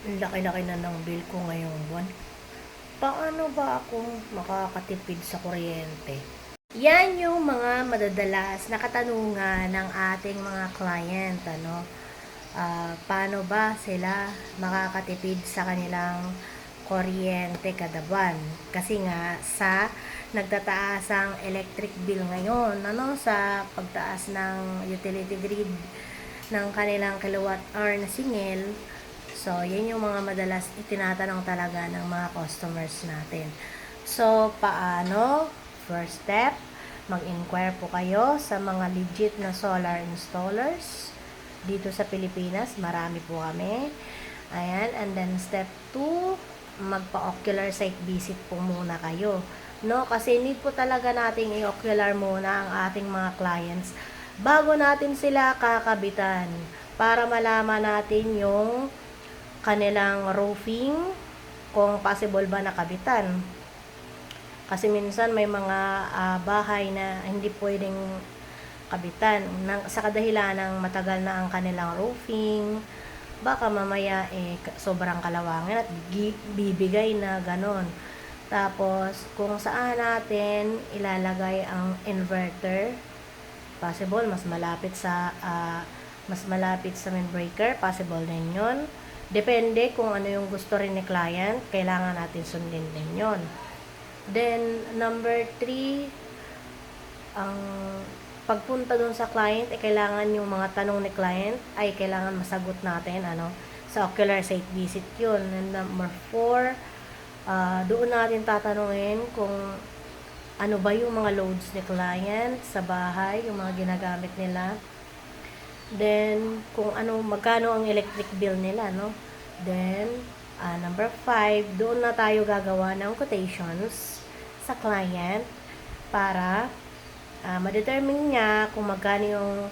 Ang laki-laki na ng bill ko ngayong buwan. Paano ba ako makakatipid sa kuryente? Yan yung mga madadalas na katanungan ng ating mga client, ano? Paano ba sila makakatipid sa kanilang kuryente kada buwan? Kasi nga sa nagtataas ang electric bill ngayon, ano, sa pagtaas ng utility grid ng kanilang kilowatt hour na singil. So, yan yung mga madalas itinatanong talaga ng mga customers natin. So, paano? First step, mag-inquire po kayo sa mga legit na solar installers dito sa Pilipinas. Marami po kami. Ayan. And then, step 2, magpa-ocular site visit po muna kayo. No? Kasi need po talaga nating i-ocular muna ang ating mga clients bago natin sila kakabitan para malaman natin yung kanilang roofing, kung possible ba nakabitan. Kasi minsan may mga bahay na hindi pwedeng kabitan sa kadahilan ng matagal na ang kanilang roofing. Baka mamaya sobrang kalawangin at bibigay na ganon. Tapos kung saan natin ilalagay ang inverter, possible mas malapit sa main breaker, possible din yun. Depende kung ano yung gusto rin ni client, kailangan natin sundin din yun. Then, number 3, ang pagpunta dun sa client, kailangan yung mga tanong ni client ay kailangan masagot natin, sa ocular site visit yun. And number 4, doon natin tatanungin kung ano ba yung mga loads ni client sa bahay, yung mga ginagamit nila. Then, kung magkano ang electric bill nila, no? Then, number 5, doon na tayo gagawa ng quotations sa client para ma-determine niya kung magkano yung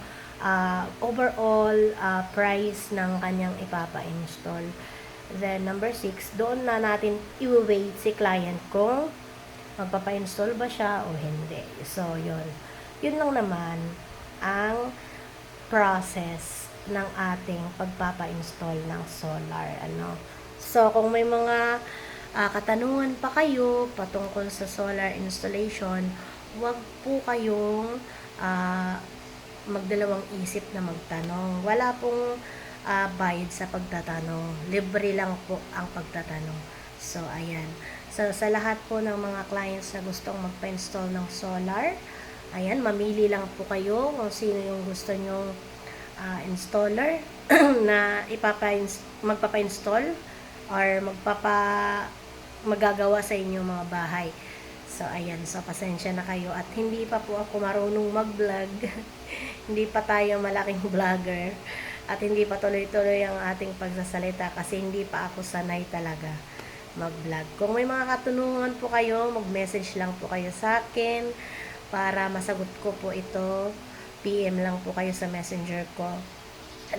overall price ng kanyang ipapa-install. Then, number 6, doon na natin i-wait si client kung magpapa-install ba siya o hindi. So, yun. Yun lang naman ang process ng ating pagpapa-install ng solar, So, kung may mga katanungan pa kayo patungkol sa solar installation, huwag po kayong magdalawang isip na magtanong. Wala pong bayad sa pagtatanong. Libre lang po ang pagtatanong. So, ayan. So, sa lahat po ng mga clients na gustong magpa-install ng solar, ayan, mamili lang po kayo kung sino yung gusto nyong installer na magpapa-install or magagawa sa inyong mga bahay. So, ayan. So, pasensya na kayo. At hindi pa po ako marunong mag-vlog. Hindi pa tayo malaking vlogger. At hindi pa tuloy-tuloy ang ating pagsasalita kasi hindi pa ako sanay talaga mag-vlog. Kung may mga katanungan po kayo, mag-message lang po kayo sa akin para masagot ko po ito. PM lang po kayo sa messenger ko.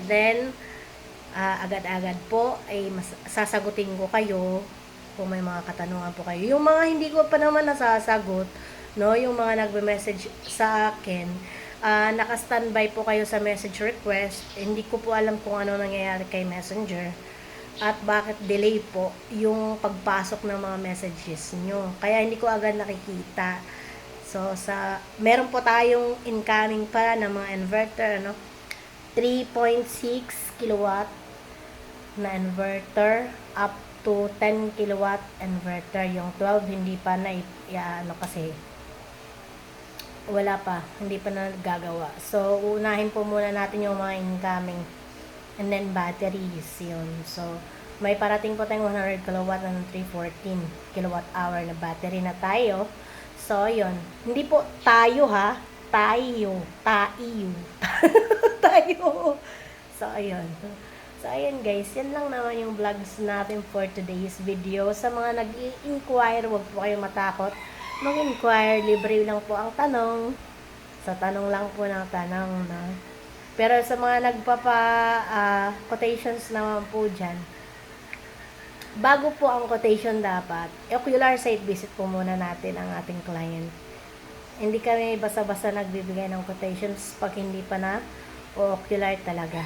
Then, agad-agad po ay sasagutin ko kayo kung may mga katanungan po kayo. Yung mga hindi ko pa naman nasasagot, no, yung mga nagbe-message sa akin, naka-standby po kayo sa message request. Hindi ko po alam kung ano nangyayari kay Messenger at bakit delay po yung pagpasok ng mga messages nyo. Kaya hindi ko agad nakikita. So, meron po tayong incoming pa ng mga inverter, 3.6 kilowatt na inverter up to 10 kilowatt inverter. Yung 12 hindi pa na kasi wala pa, hindi pa na gagawa. So, unahin po muna natin yung mga incoming and then batteries yun. So, may parating po tayong 100 kilowatt and 314 kilowatt hour na battery na tayo. So, yun. Hindi po tayo ha. Tayo. Tayo. So, ayun. So, ayun guys. Yan lang naman yung vlogs natin for today's video. Sa mga nag-i-inquire, huwag po kayong matakot. Mag-inquire. Libre lang po ang tanong. So, tanong lang po ng tanong, no? Pero sa mga quotations naman po dyan, bago po ang quotation dapat, ocular site visit po muna natin ang ating client. Hindi kami basta-basta nagbibigay ng quotations pag hindi pa na ocular talaga.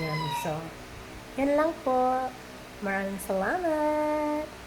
Yan. So, yan lang po. Maraming salamat!